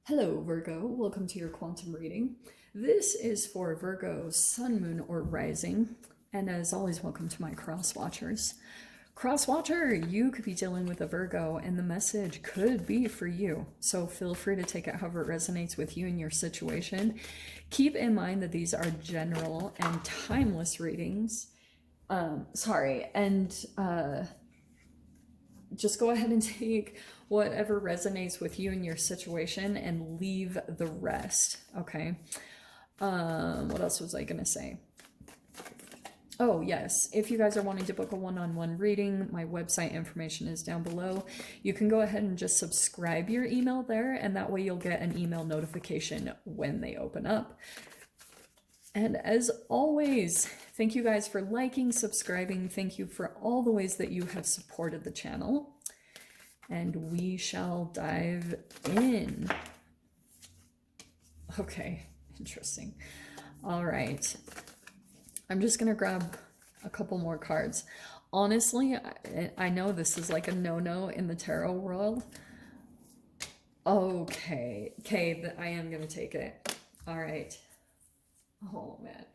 Hello, Virgo. Welcome to your quantum reading. This is for Virgo, Sun, Moon, or Rising. And as always, welcome to my cross watchers. Cross watcher, you could be dealing with a Virgo, and the message could be for you. So feel free to take it however it resonates with you and your situation. Keep in mind that these are general and timeless readings. Just go ahead and take whatever resonates with you and your situation and leave the rest, okay? What else was I going to say? Oh, yes. If you guys are wanting to book a one-on-one reading, my website information is down below. You can go ahead and just subscribe your email there, and that way you'll get an email notification when they open up. And as always, thank you guys for liking, subscribing. Thank you for all the ways that you have supported the channel. And we shall dive in. Okay, interesting. All right. I'm just going to grab a couple more cards. Honestly, I know this is like a no-no in the tarot world. Okay, I am going to take it. All right. Oh, man.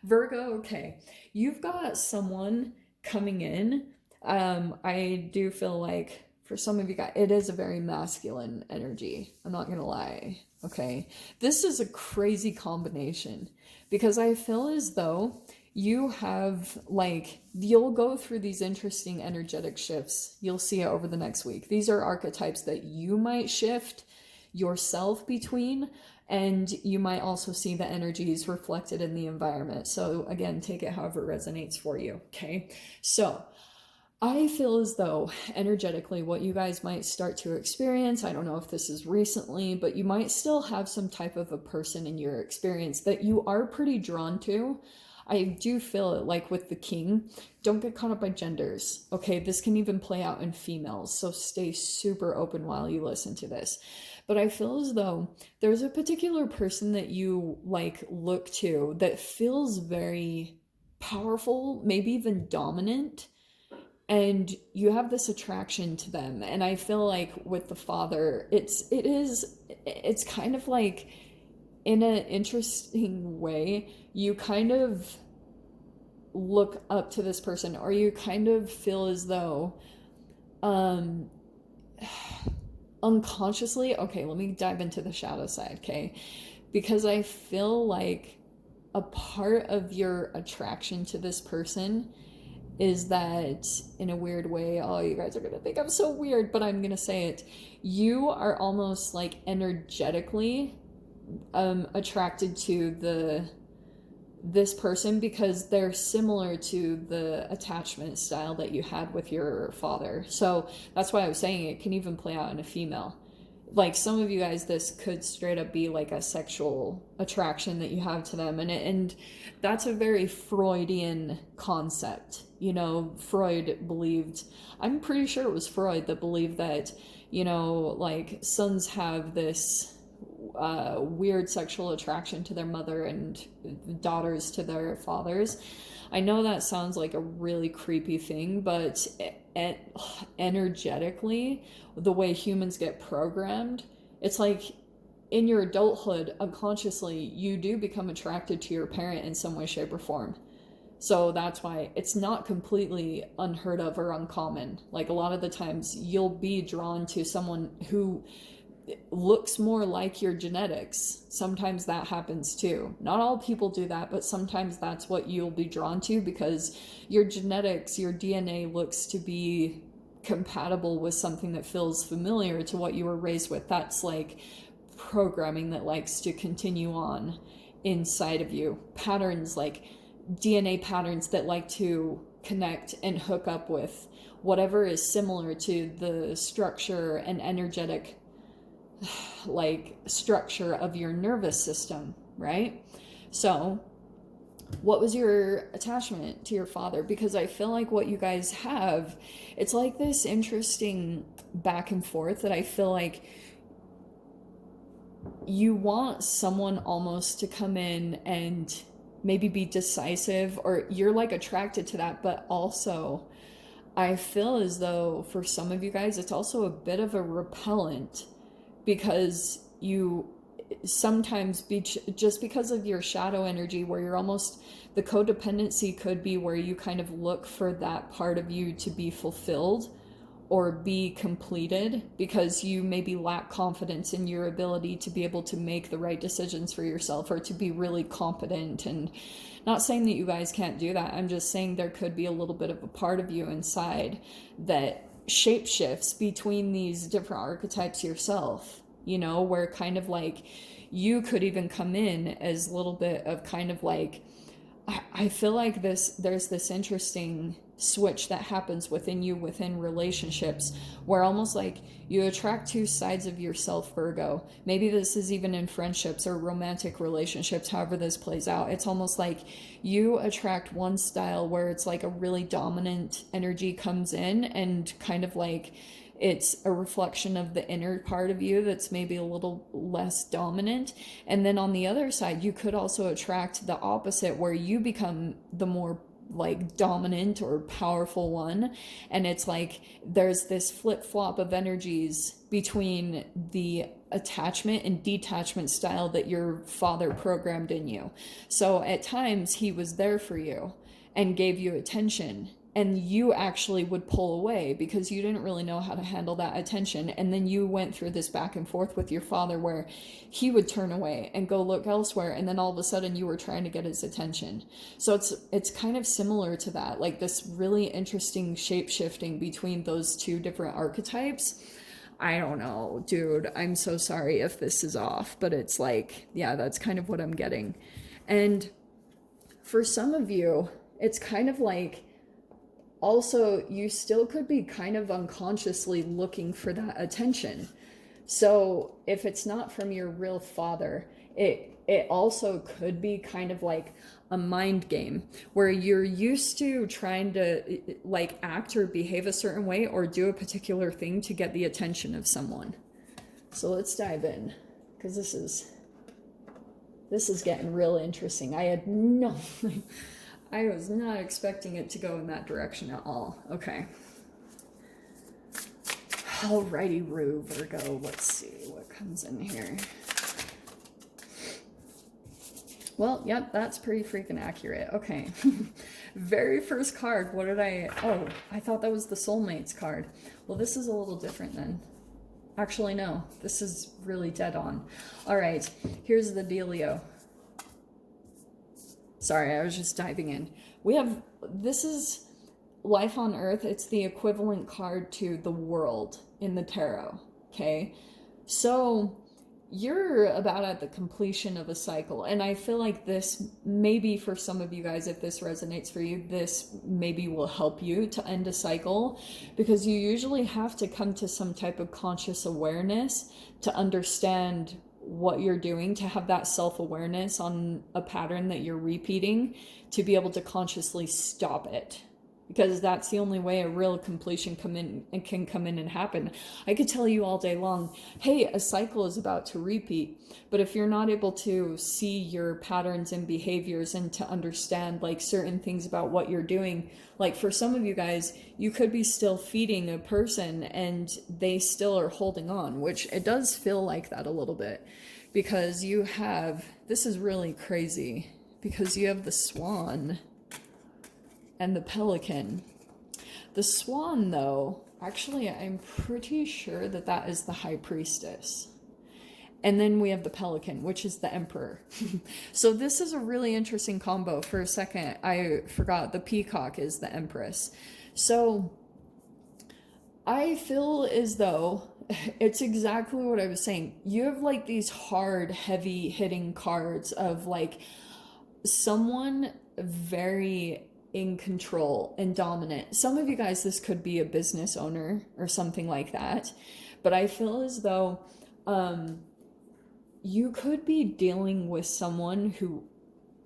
Virgo, okay. You've got someone coming in. I do feel like for some of you guys, it is a very masculine energy. I'm not going to lie. Okay. This is a crazy combination because I feel as though you have you'll go through these interesting energetic shifts. You'll see it over the next week. These are archetypes that you might shift yourself between, and you might also see the energies reflected in the environment. So again, take it however it resonates for you. Okay. So I feel as though energetically what you guys might start to experience, I don't know if this is recently, but you might still have some type of a person in your experience that you are pretty drawn to. I do feel it like with the king. Don't get caught up by genders. Okay, this can even play out in females, so stay super open while you listen to this. But I feel as though there's a particular person that you look to that feels very powerful, maybe even dominant, and you have this attraction to them. And I feel like with the father, it's kind of like, in an interesting way, you kind of look up to this person, or you kind of feel as though unconsciously, okay, let me dive into the shadow side, okay? Because I feel like a part of your attraction to this person is that, in a weird way, oh, you guys are gonna think I'm so weird, but I'm gonna say it, you are almost like energetically attracted to this person because they're similar to the attachment style that you had with your father. So that's why I was saying it can even play out in a female. Like some of you guys, this could straight up be like a sexual attraction that you have to them, and that's a very Freudian concept. You know, Freud believed, I'm pretty sure it was Freud that believed that, you know, like sons have this weird sexual attraction to their mother and daughters to their fathers. I know that sounds like a really creepy thing, but energetically, the way humans get programmed, it's like in your adulthood, unconsciously, you do become attracted to your parent in some way, shape, or form. So that's why it's not completely unheard of or uncommon. Like a lot of the times you'll be drawn to someone who looks more like your genetics. Sometimes that happens too. Not all people do that, but sometimes that's what you'll be drawn to because your genetics, your DNA looks to be compatible with something that feels familiar to what you were raised with. That's like programming that likes to continue on inside of you. Patterns, like DNA patterns that like to connect and hook up with whatever is similar to the structure and energetic structure of your nervous system, right? So what was your attachment to your father? Because I feel like what you guys have, it's like this interesting back and forth that I feel like you want someone almost to come in and maybe be decisive, or you're like attracted to that, but also I feel as though for some of you guys, it's also a bit of a repellent because you sometimes be just because of your shadow energy, where you're almost, the codependency could be where you kind of look for that part of you to be fulfilled or be completed, because you maybe lack confidence in your ability to be able to make the right decisions for yourself, or to be really competent. And not saying that you guys can't do that, I'm just saying there could be a little bit of a part of you inside that shapeshifts between these different archetypes yourself, you know, where kind of like you could even come in as a little bit of kind of like, I feel like there's this interesting switch that happens within you within relationships, where almost like you attract two sides of yourself, Virgo. Maybe this is even in friendships or romantic relationships, however this plays out. It's almost like you attract one style where it's like a really dominant energy comes in, and kind of like it's a reflection of the inner part of you that's maybe a little less dominant. And then on the other side, you could also attract the opposite, where you become the more like dominant or powerful one. And it's like there's this flip-flop of energies between the attachment and detachment style that your father programmed in you. So at times he was there for you and gave you attention, and you actually would pull away because you didn't really know how to handle that attention. And then you went through this back and forth with your father where he would turn away and go look elsewhere, and then all of a sudden you were trying to get his attention. So it's kind of similar to that, like this really interesting shape shifting between those two different archetypes. I don't know, dude, I'm so sorry if this is off, but it's like, yeah, that's kind of what I'm getting. And for some of you, it's kind of like, also, you still could be kind of unconsciously looking for that attention. So if it's not from your real father, it also could be kind of like a mind game where you're used to trying to like act or behave a certain way or do a particular thing to get the attention of someone. So let's dive in, because this is getting real interesting. I was not expecting it to go in that direction at all. Okay. Alrighty, Rue, Virgo. Let's see what comes in here. Well, yep, that's pretty freaking accurate. Okay. Very first card. What did oh, I thought that was the Soulmates card. Well, this is a little different then. Actually, no. This is really dead on. All right. Here's the dealio. Sorry, I was just diving in. This is Life on Earth. It's the equivalent card to the World in the tarot, okay? So you're about at the completion of a cycle, and I feel like this, maybe for some of you guys, if this resonates for you, this maybe will help you to end a cycle, because you usually have to come to some type of conscious awareness to understand what you're doing, to have that self-awareness on a pattern that you're repeating, to be able to consciously stop it, because that's the only way a real completion can come in and happen. I could tell you all day long, hey, a cycle is about to repeat, but if you're not able to see your patterns and behaviors and to understand like certain things about what you're doing, like for some of you guys, you could be still feeding a person and they still are holding on, which it does feel like that a little bit, because you have, this is really crazy, because you have the Swan and the Pelican. The Swan, though, actually, I'm pretty sure that that is the High Priestess. And then we have the Pelican, which is the Emperor. So this is a really interesting combo. For a second, I forgot the Peacock is the Empress. So I feel as though it's exactly what I was saying. You have like these hard, heavy hitting cards of like someone very in control and dominant. Some of you guys, this could be a business owner or something like that. But I feel as though you could be dealing with someone who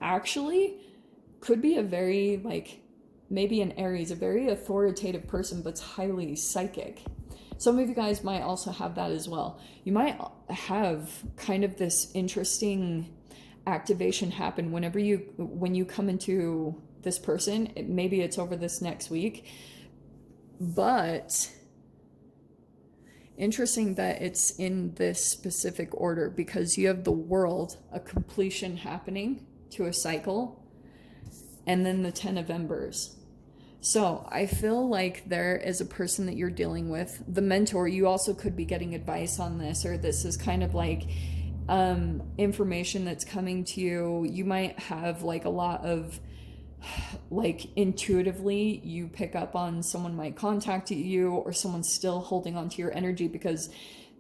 actually could be a very, like, maybe an Aries, a very authoritative person, but's highly psychic. Some of you guys might also have that as well. You might have kind of this interesting activation happen when you come into this person. Maybe it's over this next week, but Interesting that it's in this specific order, because you have the world, a completion happening to a cycle, and then the 10 of embers. So I feel like there is a person that you're dealing with, the mentor. You also could be getting advice on this, or this is kind of like information that's coming to you. You might have like a lot of like intuitively you pick up on someone might contact you, or someone's still holding on to your energy, because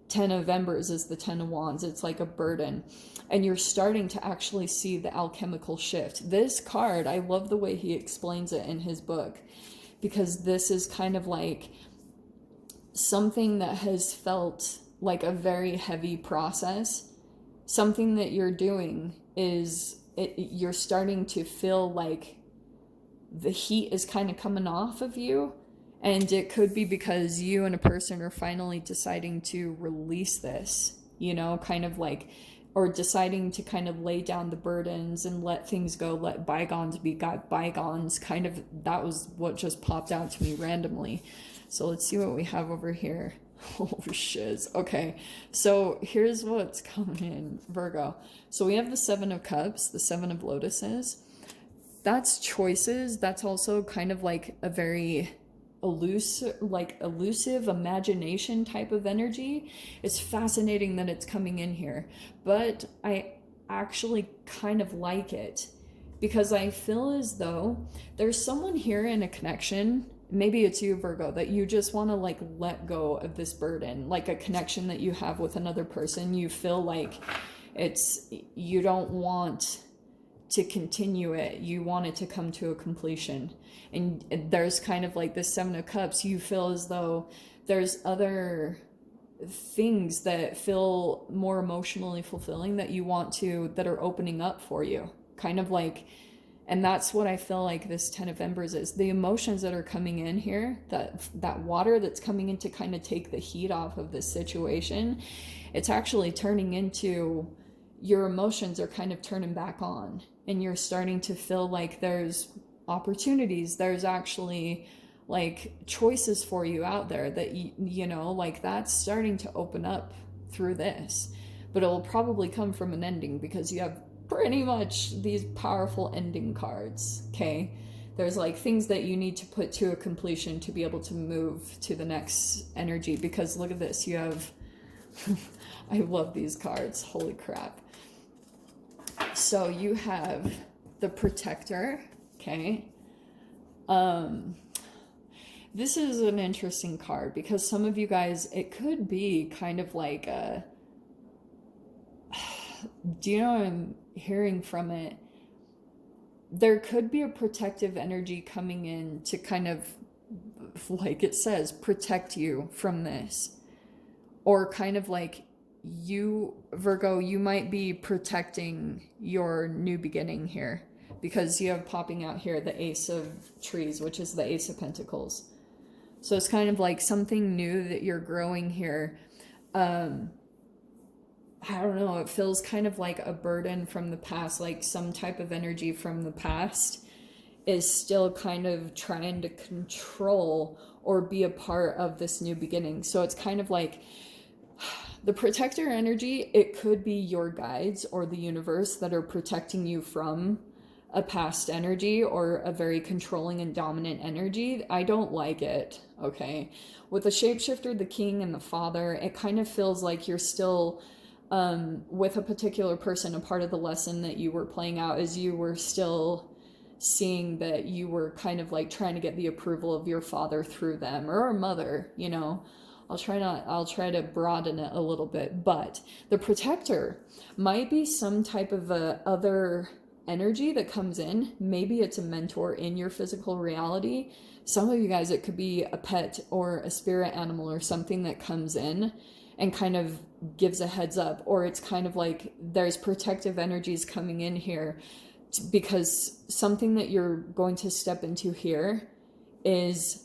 10 of embers is the 10 of wands. It's like a burden, and you're starting to actually see the alchemical shift. This card, I love the way he explains it in his book, because this is kind of like something that has felt like a very heavy process. Something that you're doing is you're starting to feel like the heat is kind of coming off of you, and it could be because you and a person are finally deciding to release this, you know, kind of like, or deciding to kind of lay down the burdens and let things go, let bygones be bygones. Kind of, that was what just popped out to me randomly. So let's see what we have over here. Oh shiz. Okay, so here's what's coming in, Virgo. So we have the 7 of cups, the 7 of lotuses. That's choices. That's also kind of like a very elusive imagination type of energy. It's fascinating that it's coming in here, but I actually kind of like it, because I feel as though there's someone here in a connection. Maybe it's you, Virgo, that you just want to like let go of this burden, like a connection that you have with another person. You feel like you don't want to continue it. You want it to come to a completion. And there's kind of like this 7 of cups. You feel as though there's other things that feel more emotionally fulfilling that you want to, that are opening up for you. Kind of like, and that's what I feel like this 10 of embers is. The emotions that are coming in here, that water that's coming in to kind of take the heat off of this situation, it's actually turning into, your emotions are kind of turning back on, and you're starting to feel like there's opportunities, there's actually like choices for you out there that you know, like that's starting to open up through this. But it'll probably come from an ending, because you have pretty much these powerful ending cards. Okay, there's like things that you need to put to a completion to be able to move to the next energy. Because look at this, you have I love these cards, holy crap. So you have the protector. Okay, this is an interesting card, because some of you guys, it could be kind of like a, do you know what I'm hearing from it? There could be a protective energy coming in to kind of, like it says, protect you from this. Or kind of like you, Virgo, you might be protecting your new beginning here, because you have popping out here the Ace of Trees, which is the Ace of Pentacles. So it's kind of like something new that you're growing here. I don't know, it feels kind of like a burden from the past, like some type of energy from the past is still kind of trying to control or be a part of this new beginning. So it's kind of like the protector energy, it could be your guides or the universe that are protecting you from a past energy or a very controlling and dominant energy. I don't like it, okay? With the shapeshifter, the king, and the father, it kind of feels like you're still with a particular person. A part of the lesson that you were playing out is you were still seeing that you were kind of like trying to get the approval of your father through them, or a mother, you know. I'll try to broaden it a little bit, but the protector might be some type of a other energy that comes in. Maybe it's a mentor in your physical reality. Some of you guys, it could be a pet or a spirit animal or something that comes in and kind of gives a heads up, or it's kind of like there's protective energies coming in here, because something that you're going to step into here is,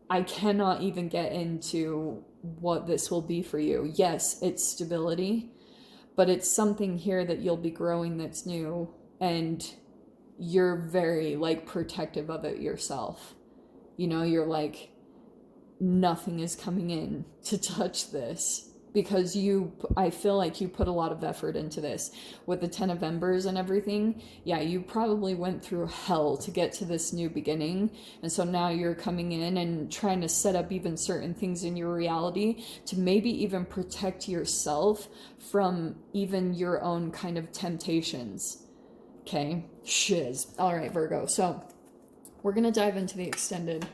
I cannot even get into what this will be for you. Yes, it's stability, but it's something here that you'll be growing that's new, and you're very like protective of it yourself. You know, you're like, nothing is coming in to touch this, because I feel like you put a lot of effort into this with the 10 of Embers and everything. Yeah, you probably went through hell to get to this new beginning. And so now you're coming in and trying to set up even certain things in your reality to maybe even protect yourself from even your own kind of temptations. Okay, shiz. All right, Virgo. So we're going to dive into the extended.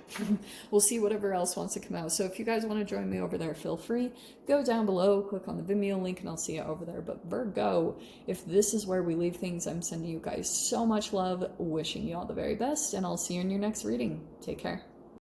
We'll see whatever else wants to come out. So if you guys want to join me over there, feel free. Go down below, click on the Vimeo link, and I'll see you over there. But Virgo, if this is where we leave things, I'm sending you guys so much love, wishing you all the very best, and I'll see you in your next reading. Take care.